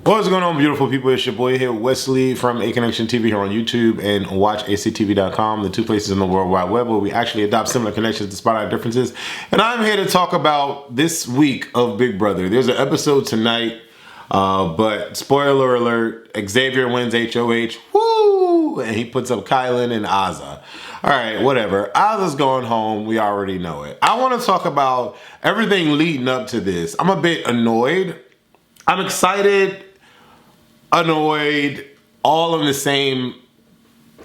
What's going on, beautiful people? It's your boy here, Wesley from A Connection TV here on YouTube and watchactv.com, the two places in the World Wide Web where we actually adopt similar connections despite our differences. And I'm here to talk about this week of Big Brother. There's an episode tonight, but spoiler alert, Xavier wins HOH, woo! And he puts up Kyland and Azah. All right, whatever. Azah's going home. We already know it. I want to talk about everything leading up to this. I'm a bit annoyed. I'm excited, annoyed, all in the same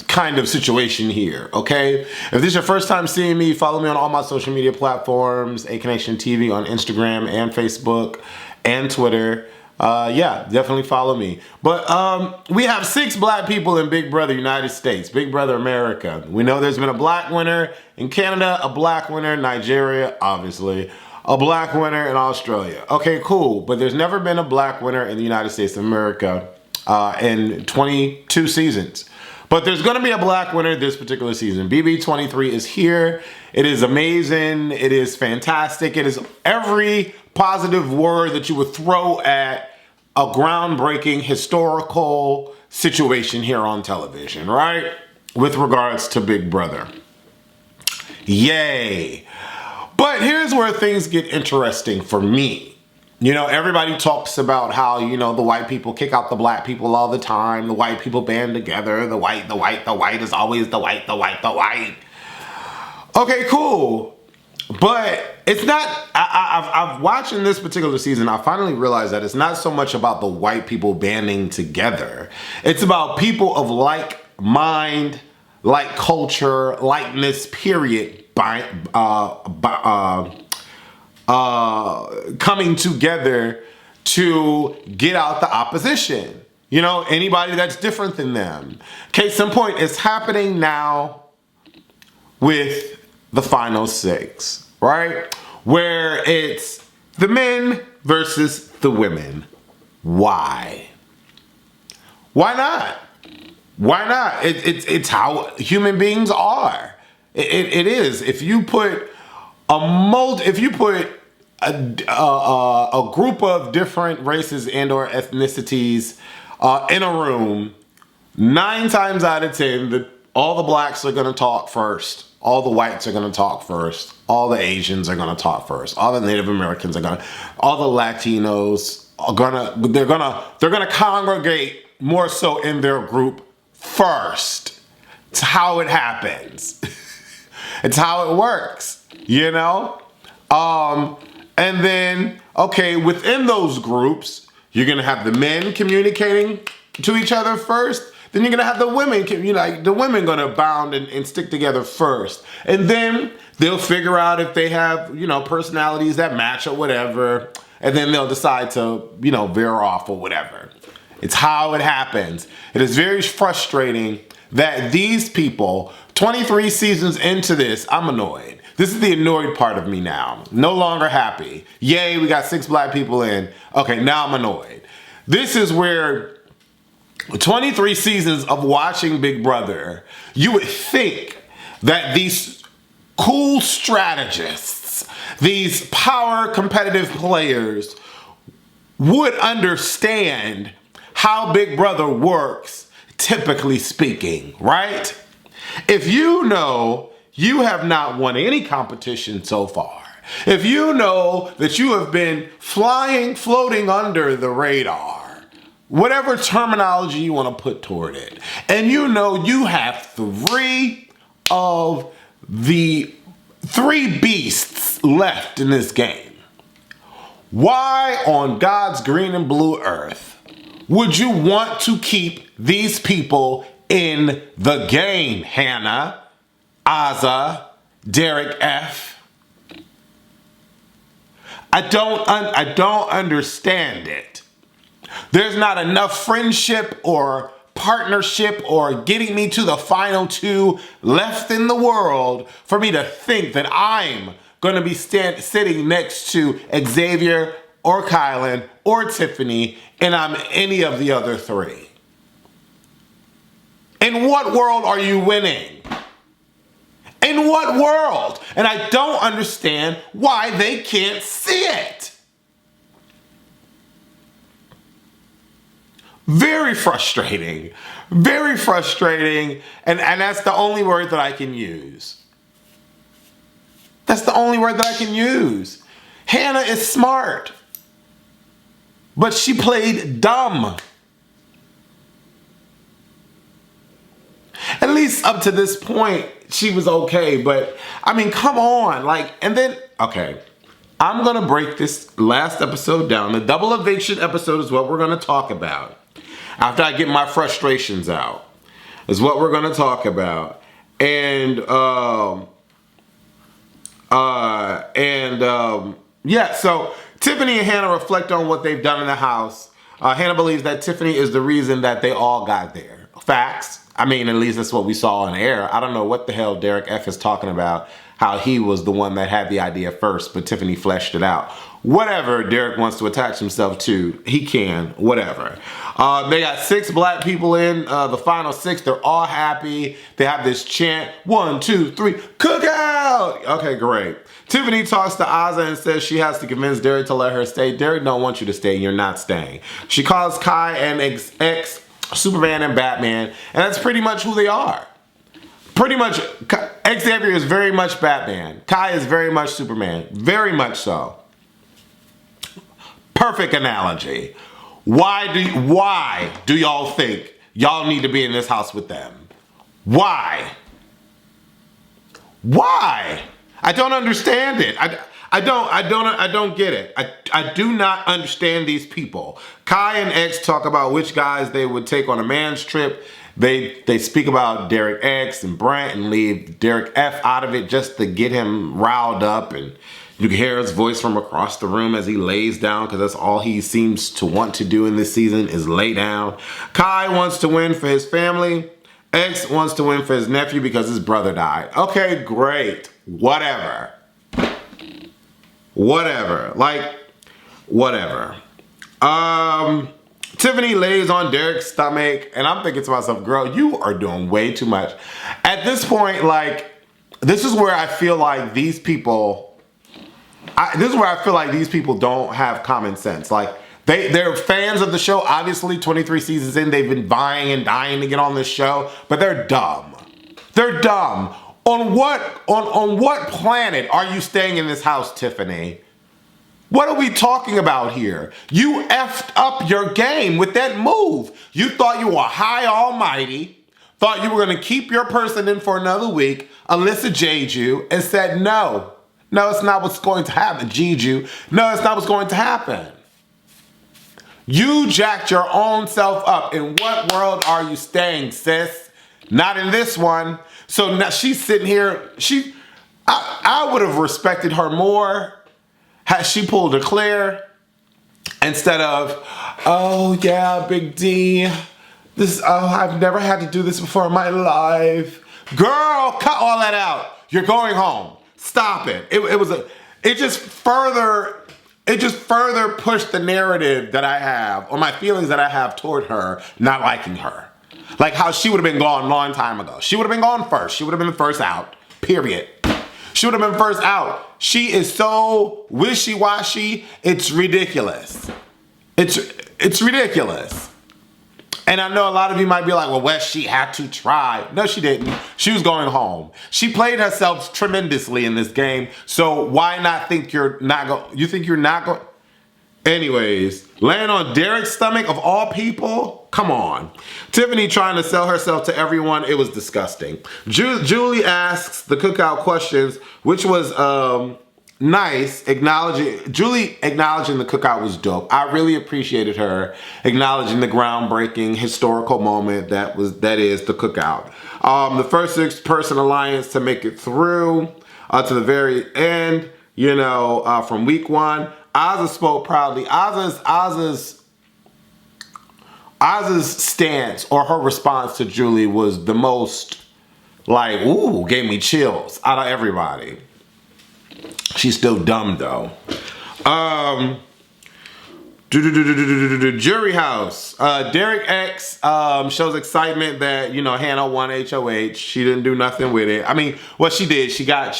kind of situation here, okay? If this is your first time seeing me, follow me on all my social media platforms, A Connection TV on Instagram and Facebook and Twitter. Yeah, definitely follow me. But we have 6 black people in Big Brother United States, Big Brother America. We know there's been a black winner in Canada, a black winner in Nigeria, obviously, a black winner in Australia. Okay, cool. But there's never been a black winner in the United States of America in 22 seasons. But there's going to be a black winner this particular season. BB23 is here. It is amazing. It is fantastic. It is every positive word that you would throw at a groundbreaking historical situation here on television, right? With regards to Big Brother. Yay. But here's where things get interesting for me. You know, everybody talks about how, you know, the white people kick out the black people all the time. The white people band together. The white is always the white. Okay, cool. But it's not, I've watching this particular season, I finally realized that it's not so much about the white people banding together. It's about people of like mind, like culture, likeness, period, coming together to get out the opposition. You know, anybody that's different than them. Case in point, it's happening now with the final 6, right? Where it's the men versus the women. Why? Why not? Why not? It's how human beings are. It is. If you put a group of different races and or ethnicities in a room, 9 times out of 10, all the blacks are going to talk first. All the whites are going to talk first. All the Asians are going to talk first. All the Native Americans are going to. All the Latinos are they're gonna congregate more so in their group first. It's how it happens. It's how it works, you know? And then, okay, within those groups, you're gonna have the men communicating to each other first. Then you're gonna have the women, the women gonna bound and stick together first. And then they'll figure out if they have, personalities that match or whatever. And then they'll decide to, veer off or whatever. It's how it happens. It is very frustrating that these people, 23 seasons into this, I'm annoyed. This is the annoyed part of me now. No longer happy. Yay, we got 6 black people in. Okay, now I'm annoyed. This is where 23 seasons of watching Big Brother, you would think that these cool strategists, these power competitive players would understand how Big Brother works, typically speaking, right? If you know you have not won any competition so far, if you know that you have been floating under the radar, whatever terminology you want to put toward it, and you know you have 3 of the 3 beasts left in this game, why on God's green and blue earth would you want to keep these people in the game, Hannah, Azah, Derek F? I don't understand it. There's not enough friendship or partnership or getting me to the final 2 left in the world for me to think that I'm going to be sitting next to Xavier or Kyland or Tiffany and I'm any of the other 3. In what world are you winning? In what world? And I don't understand why they can't see it. Very frustrating. Very frustrating. And that's the only word that I can use. That's the only word that I can use. Hannah is smart. But she played dumb. At least up to this point, she was okay. But, I mean, come on. Like, and then, okay. I'm going to break this last episode down. The double eviction episode is what we're going to talk about. After I get my frustrations out, is what we're going to talk about. And, yeah, so Tiffany and Hannah reflect on what they've done in the house. Hannah believes that Tiffany is the reason that they all got there. Facts. I mean, at least that's what we saw on air. I don't know what the hell Derek F is talking about, how he was the one that had the idea first, but Tiffany fleshed it out. Whatever Derek wants to attach himself to, he can, whatever. They got 6 black people in, the final 6, they're all happy. They have this chant, 1, 2, 3, cookout! Okay, great. Tiffany talks to Azah and says she has to convince Derek to let her stay. Derek don't want you to stay, you're not staying. She calls Kai and X Superman and Batman, and that's pretty much who they are. Pretty much, Xavier is very much Batman. Kai is very much Superman. Very much so. Perfect analogy. Why do y'all think y'all need to be in this house with them? Why? Why? I don't understand it. I don't get it. I do not understand these people. Kai and X talk about which guys they would take on a man's trip. They speak about Derek X and Brent and leave Derek F out of it just to get him riled up, and you can hear his voice from across the room as he lays down, because that's all he seems to want to do in this season is lay down. Kai wants to win for his family. X wants to win for his nephew because his brother died. Okay, great. Whatever. Like, whatever. Tiffany lays on Derek's stomach, and I'm thinking to myself, girl, you are doing way too much. At this point, like, this is where I feel like these people, don't have common sense. Like, they're fans of the show. Obviously, 23 seasons in, they've been vying and dying to get on this show, but they're dumb. They're dumb. On what planet are you staying in this house, Tiffany? What are we talking about here? You effed up your game with that move. You thought you were high almighty, thought you were going to keep your person in for another week. Alyssa J'd you and said, no, it's not what's going to happen. J'd you. No, it's not what's going to happen. You jacked your own self up. In what world are you staying, sis? Not in this one. So now she's sitting here. I would have respected her more had she pulled a Claire instead of, oh yeah, Big D. I've never had to do this before in my life. Girl, cut all that out. You're going home. Stop it. It just further pushed the narrative that I have, or my feelings that I have toward her not liking her. Like how she would have been gone a long time ago. She would have been gone first. She would have been the first out. Period. She would have been first out. She is so wishy-washy, it's ridiculous. It's ridiculous. And I know a lot of you might be like, well, Wes, she had to try. No, she didn't. She was going home. She played herself tremendously in this game. So why not think you're not going? You think you're not going? Anyways, laying on Derek's stomach of all people? Come on. Tiffany trying to sell herself to everyone. It was disgusting. Julie asks the cookout questions, which was nice. Julie acknowledging the cookout was dope. I really appreciated her acknowledging the groundbreaking historical moment that is the cookout. The first 6-person alliance to make it through to the very end, from week 1. Azah spoke proudly. Azah's stance or her response to Julie was the most like, ooh, gave me chills out of everybody. She's still dumb though. Jury house. Derek X shows excitement that Hannah won HOH. She didn't do nothing with it. I mean, what she did, she got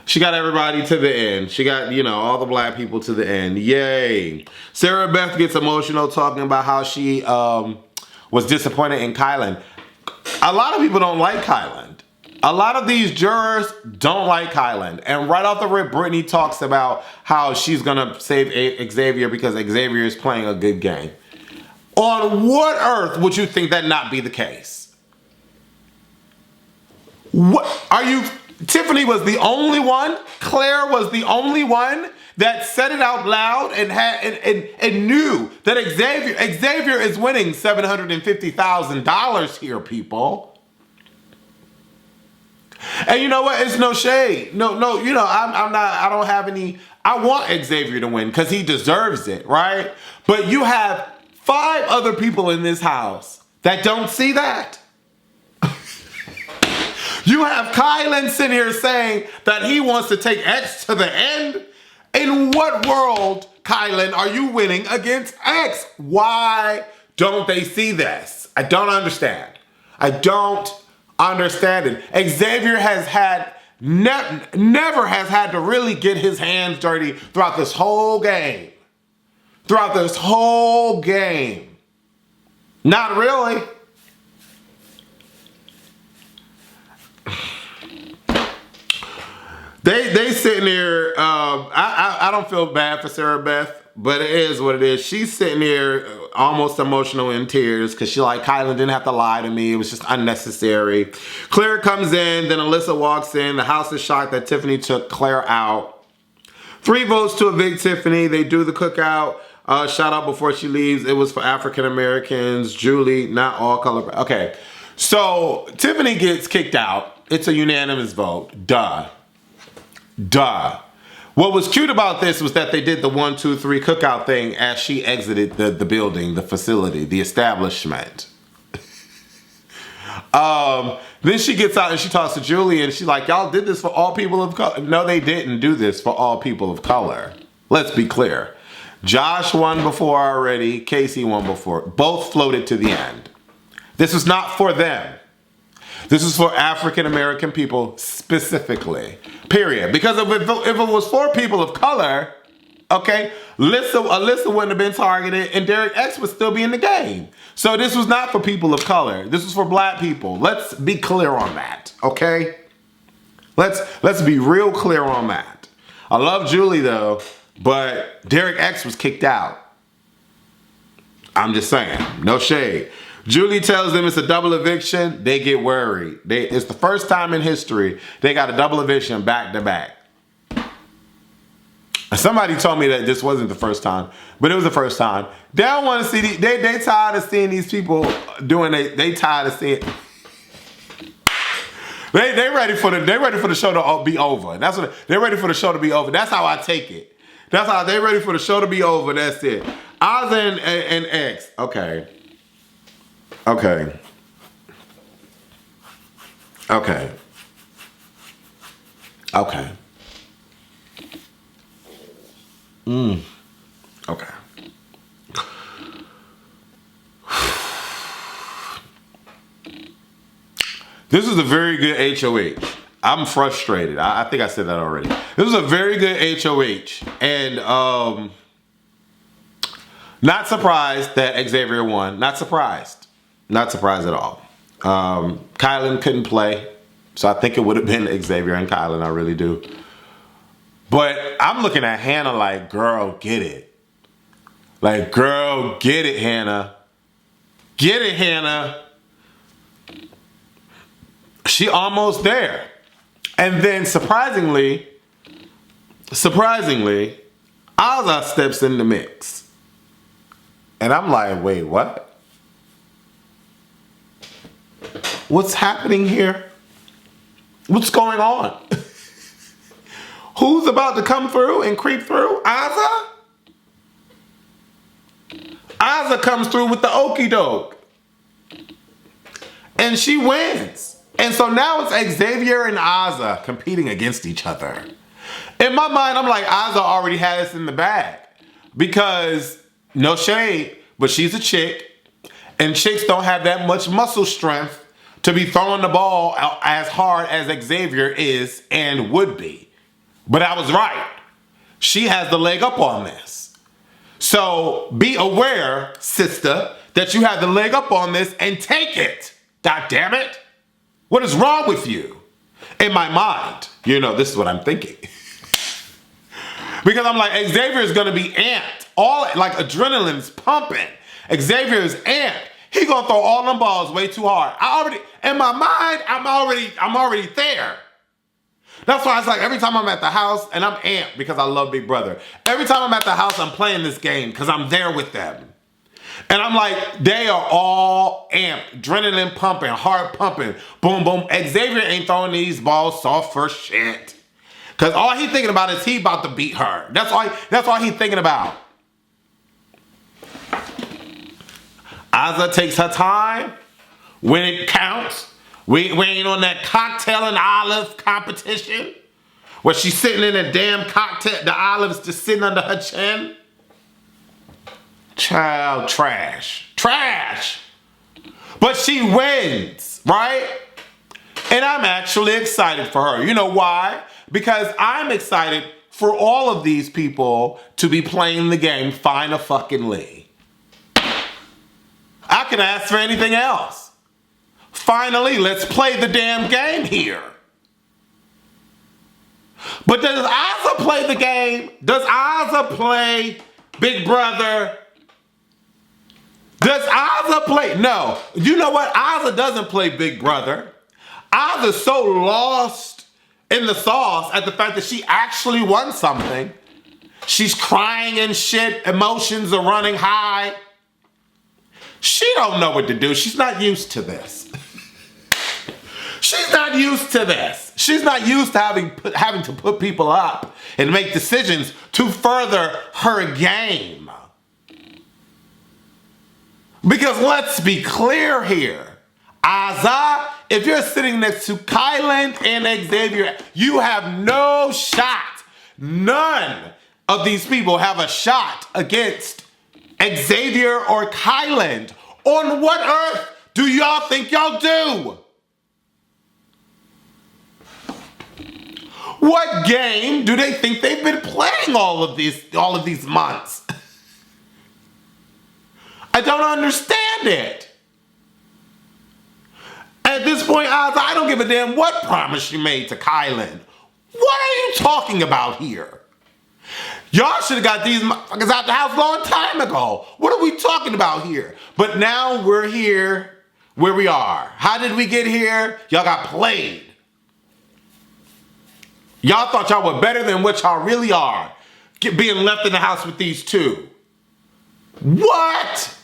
She got everybody to the end. She got, you know, all the black people to the end. Yay. Sarah Beth gets emotional talking about how she was disappointed in Kyland. A lot of people don't like Kyland. A lot of these jurors don't like Kyland. And right off the rip, Brittany talks about how she's going to save Xavier because Xavier is playing a good game. On what earth would you think that not be the case? What are you... Tiffany was the only one. Claire was the only one that said it out loud and had and knew that Xavier is winning $750,000 here, people. And you know what? It's no shade. No. You know, I'm not. I don't have any. I want Xavier to win because he deserves it, right? But you have 5 other people in this house that don't see that. You have Kyland sitting here saying that he wants to take X to the end. In what world, Kyland, are you winning against X? Why don't they see this? I don't understand. I don't understand it. Xavier has had, never has had to really get his hands dirty throughout this whole game. Throughout this whole game. Not really. They sitting there, I don't feel bad for Sarah Beth, but it is what it is. She's sitting there almost emotional in tears because she like, Kyland didn't have to lie to me. It was just unnecessary. Claire comes in, then Alyssa walks in. The house is shocked that Tiffany took Claire out. 3 votes to evict Tiffany. They do the cookout. Shout out before she leaves. It was for African Americans. Julie, not all color. Okay, so Tiffany gets kicked out. It's a unanimous vote. Duh. What was cute about this was that they did the 1, 2, 3 cookout thing as she exited the building, the facility, the establishment. Then she gets out and she talks to Julie and she's like, y'all did this for all people of color. No, they didn't do this for all people of color. Let's be clear. Josh won before already. Casey won before. Both floated to the end. This was not for them. This is for African American people specifically, period. Because if it was for people of color, okay, Alyssa wouldn't have been targeted and Derek X would still be in the game. So this was not for people of color. This was for black people. Let's be clear on that, okay? Let's be real clear on that. I love Julie though, but Derek X was kicked out. I'm just saying, no shade. Julie tells them it's a double eviction. They get worried. It's the first time in history they got a double eviction back to back. Somebody told me that this wasn't the first time, but it was the first time. They don't want to see they tired of seeing these people doing they tired of seeing. They ready for the show to be over. That's what they're ready for the show to be over. That's how I take it. That's how they ready for the show to be over. That's it. Azah and X. Okay. Okay. Okay. Okay. Okay. This is a very good HOH. I'm frustrated. I think I said that already. This was a very good HOH. And not surprised that Xavier won. Not surprised. Not surprised at all. Kyland couldn't play. So I think it would have been Xavier and Kyland. I really do. But I'm looking at Hannah like, girl, get it. Like, girl, get it, Hannah. Get it, Hannah. She almost there. And then surprisingly, Azah steps in the mix. And I'm like, wait, what? What's happening here? What's going on? Who's about to come through and creep through? Azah? Azah comes through with the okie doke. And she wins. And so now it's Xavier and Azah competing against each other. In my mind, I'm like, Azah already has this in the bag. Because, no shade, but she's a chick. And chicks don't have that much muscle strength to be throwing the ball out as hard as Xavier is and would be. But I was right. She has the leg up on this. So be aware, sister, that you have the leg up on this and take it. God damn it. What is wrong with you? In my mind, this is what I'm thinking. Because I'm like, Xavier is going to be amped. Adrenaline's pumping. Xavier is amped. He going to throw all them balls way too hard. In my mind, I'm already there. That's why it's like every time I'm at the house, and I'm amped because I love Big Brother. Every time I'm at the house, I'm playing this game because I'm there with them. And I'm like, they are all amped, adrenaline pumping, heart pumping, boom, boom. Xavier ain't throwing these balls soft for shit. Because all he's thinking about is he about to beat her. That's all he's thinking about. Azah takes her time when it counts. We ain't on that cocktail and olive competition where she's sitting in a damn cocktail, the olives just sitting under her chin. Child, trash. Trash. But she wins, right? And I'm actually excited for her. You know why? Because I'm excited for all of these people to be playing the game finally. I can ask for anything else. Finally, let's play the damn game here. But does Azah play the game? Does Azah play Big Brother? Does Azah play? No. You know what? Azah doesn't play Big Brother. Azah's so lost in the sauce at the fact that she actually won something. She's crying and shit. Emotions are running high. She don't know what to do. She's not used to this. She's not used to this. She's not used to having to put people up and make decisions to further her game. Because let's be clear here. Azah, if you're sitting next to Kyland and Xavier, you have no shot. None of these people have a shot against Xavier or Kyland. On what earth do y'all think y'all do? What game do they think they've been playing all of these months? I don't understand it. At this point, Azah, I don't give a damn what promise she made to Kyland. What are you talking about here? Y'all should have got these motherfuckers out the house a long time ago. What are we talking about here? But now we're here where we are. How did we get here? Y'all got played. Y'all thought y'all were better than what y'all really are. Being left in the house with these two. What?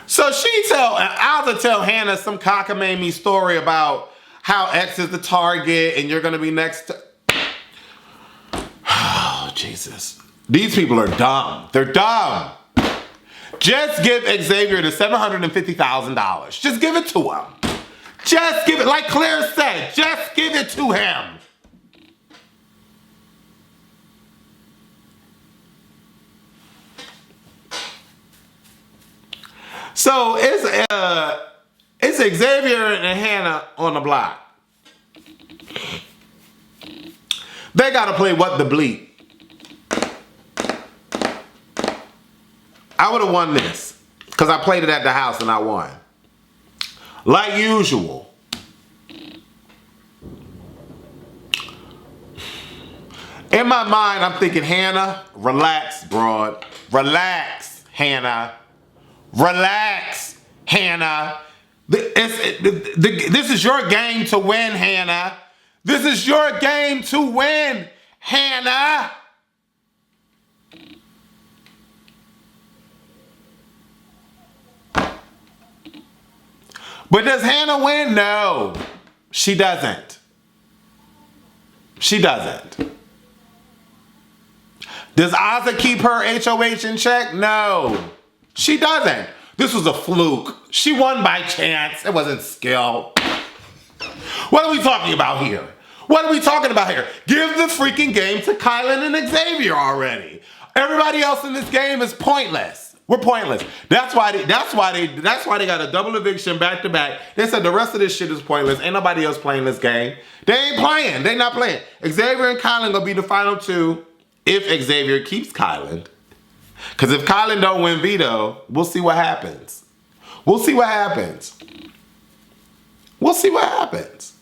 So Azah tell Hannah some cockamamie story about how X is the target and you're gonna be next to... Oh, Jesus. These people are dumb. They're dumb. Just give Xavier the $750,000. Just give it to him. Just give it, like Claire said, just give it to him. So it's Xavier and Hannah on the block. They gotta play What the Bleep. I would have won this because I played it at the house and I won. Like usual. In my mind, I'm thinking, Hannah, relax, broad. Relax, Hannah. Relax, Hannah. This is your game to win, Hannah. This is your game to win, Hannah. But does Hannah win? No, she doesn't. She doesn't. Does Azah keep her HOH in check? No, she doesn't. This was a fluke. She won by chance. It wasn't skill. What are we talking about here? What are we talking about here? Give the freaking game to Kyland and Xavier already. Everybody else in this game is pointless. We're pointless. That's why they got a double eviction back to back. They said the rest of this shit is pointless. Ain't nobody else playing this game. They ain't playing. They not playing. Xavier and Kyland gonna be the final two if Xavier keeps Kyland. Because if Kyland don't win veto, we'll see what happens. We'll see what happens. We'll see what happens.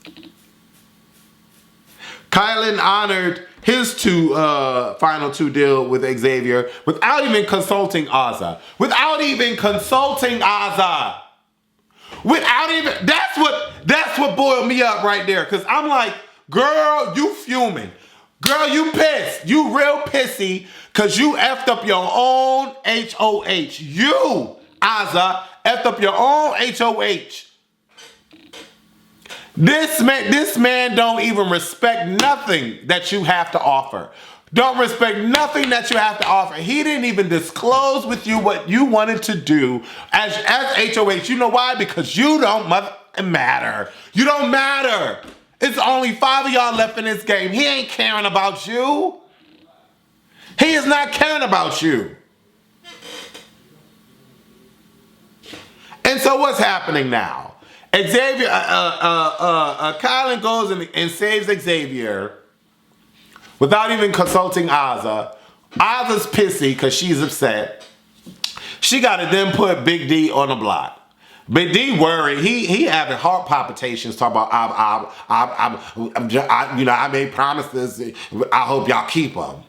Kyland honored his final two deal with Xavier without even consulting Azah. Without even consulting Azah. That's what boiled me up right there. Cause I'm like, girl, you fuming. Girl, you pissed. You real pissy cause you effed up your own HOH. You, Azah, effed up your own HOH. This man don't even respect nothing that you have to offer. Don't respect nothing that you have to offer. He didn't even disclose with you what you wanted to do as HOH. You know why? Because you don't matter. You don't matter. It's only 5 of y'all left in this game. He ain't caring about you. He is not caring about you. And so what's happening now? Xavier, Kyland goes and saves Xavier without even consulting Azah. Azah's pissy because she's upset. She got to then put Big D on the block. Big D worried. He having heart palpitations talking about I made promises. I hope y'all keep them.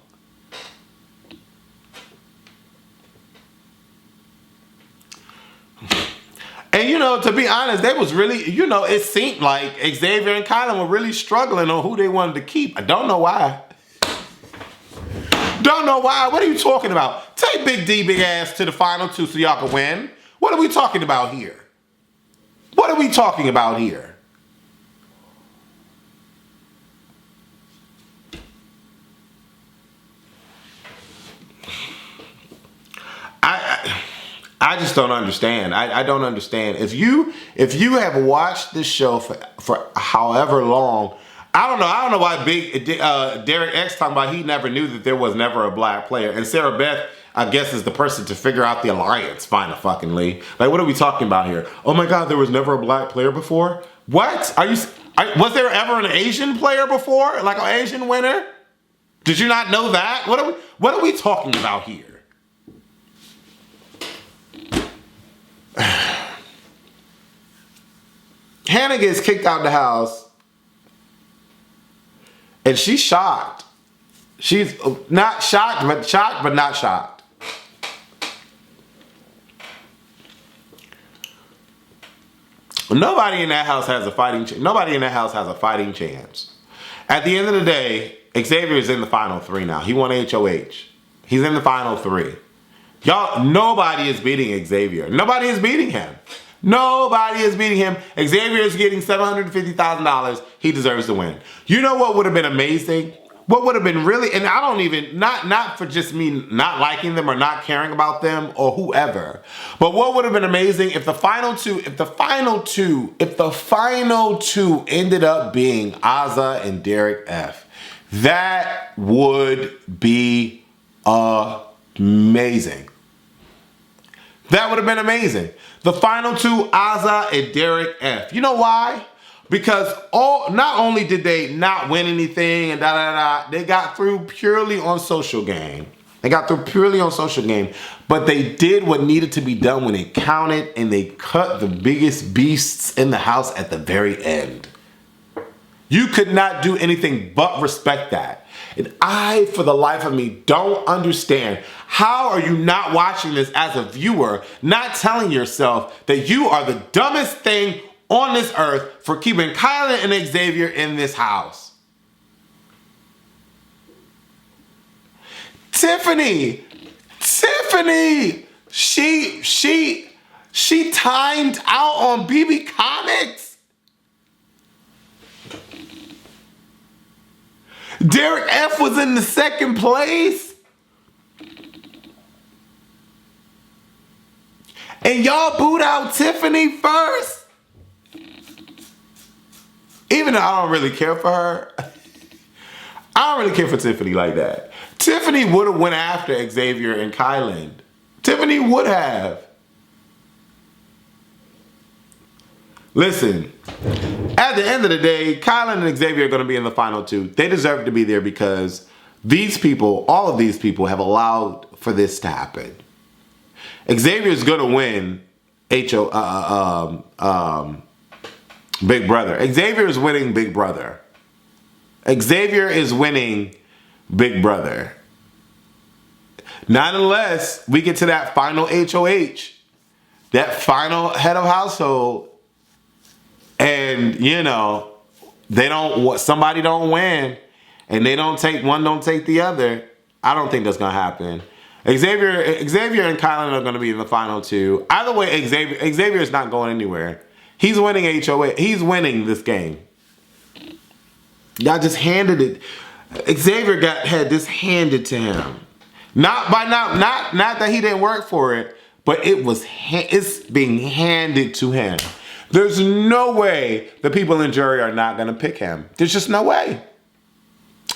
And, to be honest, they was really, it seemed like Xavier and Kyland were really struggling on who they wanted to keep. I don't know why. Don't know why. What are you talking about? Take Big D, big ass, to the final two so y'all can win. What are we talking about here? What are we talking about here? I just don't understand. I don't understand. If you have watched this show for however long, I don't know why Derek X talking about he never knew that there was never a black player. And Sarah Beth, I guess, is the person to figure out the alliance, finally. Like, what are we talking about here? Oh my God, there was never a black player before? What? Was there ever an Asian player before? Like an Asian winner? Did you not know that? What are we talking about here? Hannah gets kicked out the house and she's shocked. She's not shocked, but not shocked. Nobody in that house has a fighting chance. At the end of the day, Xavier is in the final 3 now. He won HOH. He's in the final 3. Y'all, nobody is beating Xavier. Nobody is beating him. Nobody is beating him. Xavier is getting $750,000. He deserves to win. You know what would have been amazing? What would have been really, and I don't even, not for just me not liking them or not caring about them or whoever, but what would have been amazing if the final two ended up being Azah and Derek F. That would be amazing. That would have been amazing. The final two, Azah and Derek F. You know why? Because not only did they not win anything and they got through purely on social game. But they did what needed to be done when it counted, and they cut the biggest beasts in the house at the very end. You could not do anything but respect that. And I, for the life of me, don't understand. How are you not watching this as a viewer, not telling yourself that you are the dumbest thing on this earth for keeping Kyland and Xavier in this house? Tiffany, she timed out on BB Comics. Derek F was in the second place. And y'all booed out Tiffany first. Even though I don't really care for her. I don't really care for Tiffany like that. Tiffany would have went after Xavier and Kyland Tiffany would have. Listen, at the end of the day, Kyland and Xavier are going to be in the final two. They deserve to be there because these people, all of these people, have allowed for this to happen. Xavier's going to win Big Brother. Xavier is winning Big Brother. Xavier is winning Big Brother. Not unless we get to that final HOH, that final head of household, and somebody don't win, and they don't take one, don't take the other. I don't think that's gonna happen. Xavier and Kyland are gonna be in the final two. Either way, Xavier is not going anywhere. He's winning HOH. He's winning this game. Y'all just handed it. Xavier had this handed to him. Not that he didn't work for it, but it's being handed to him. There's no way the people in jury are not gonna pick him. There's just no way.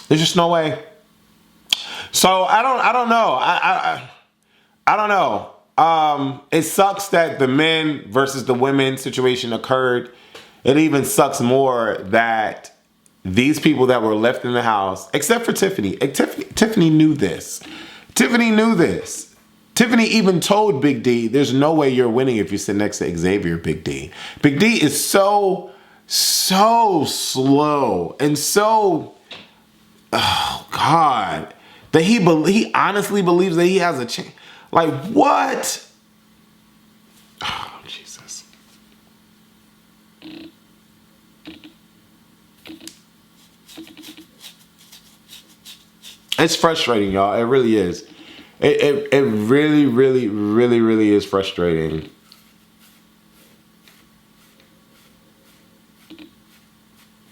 There's just no way. So I don't know. I don't know. It sucks that the men versus the women situation occurred. It even sucks more that these people that were left in the house, except for Tiffany. Tiffany knew this. Tiffany knew this. Tiffany even told Big D, there's no way you're winning if you sit next to Xavier, Big D. Big D is so slow and so, oh God, that he honestly believes that he has a chance. Like, what? Oh, Jesus. It's frustrating, y'all. It really is. It really, really, really, really is frustrating.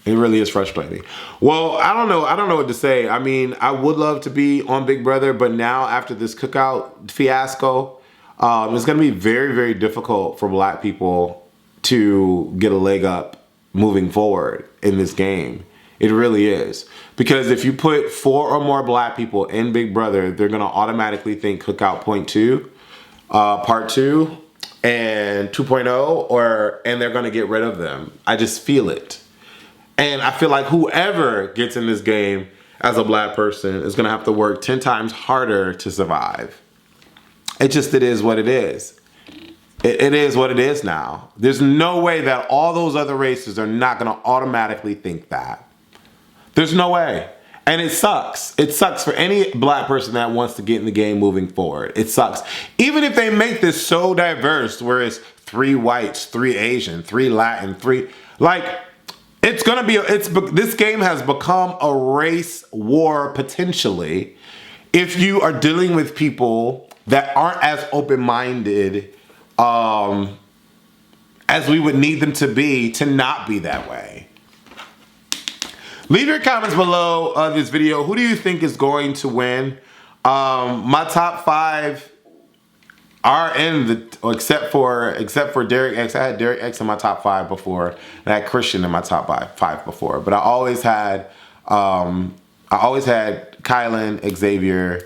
It really is frustrating. Well, I don't know. I don't know what to say. I mean, I would love to be on Big Brother, but now after this cookout fiasco, it's going to be very, very difficult for Black people to get a leg up moving forward in this game. It really is. Because if you put 4 or more Black people in Big Brother, they're going to automatically think Cookout Point 2, Part 2, and 2.0, and they're going to get rid of them. I just feel it. And I feel like whoever gets in this game as a Black person is going to have to work 10 times harder to survive. It is what it is. It is what it is now. There's no way that all those other races are not going to automatically think that. There's no way. And it sucks. It sucks for any Black person that wants to get in the game moving forward. It sucks. Even if they make this so diverse, where it's 3 whites, 3 Asian, 3 Latin, 3... Like, it's going to be... This game has become a race war, potentially, if you are dealing with people that aren't as open-minded as we would need them to be to not be that way. Leave your comments below this video. Who do you think is going to win? My top 5 are in the, except for Derek X. I had Derek X in my top 5 before. And I had Christian in my top 5 before. But I always had Kyland, Xavier,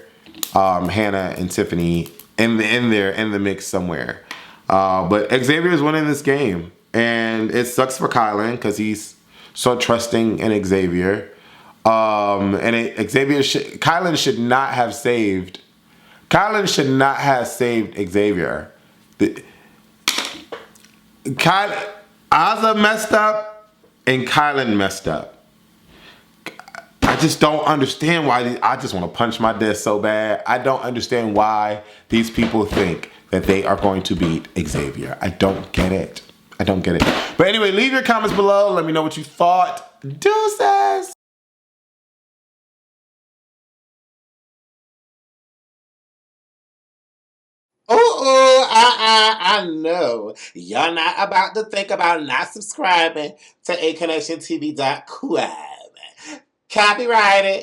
Hannah, and Tiffany in the mix somewhere. But Xavier is winning this game, and it sucks for Kyland because he's so trusting in Xavier. Kyland should not have saved. Kyland should not have saved Xavier. Azah messed up and Kyland messed up. I just don't understand why. I just want to punch my desk so bad. I don't understand why these people think that they are going to beat Xavier. I don't get it. I don't get it. But anyway, leave your comments below. Let me know what you thought. Deuces! I know. You're not about to think about not subscribing to aconnectiontv.com. Copyrighted.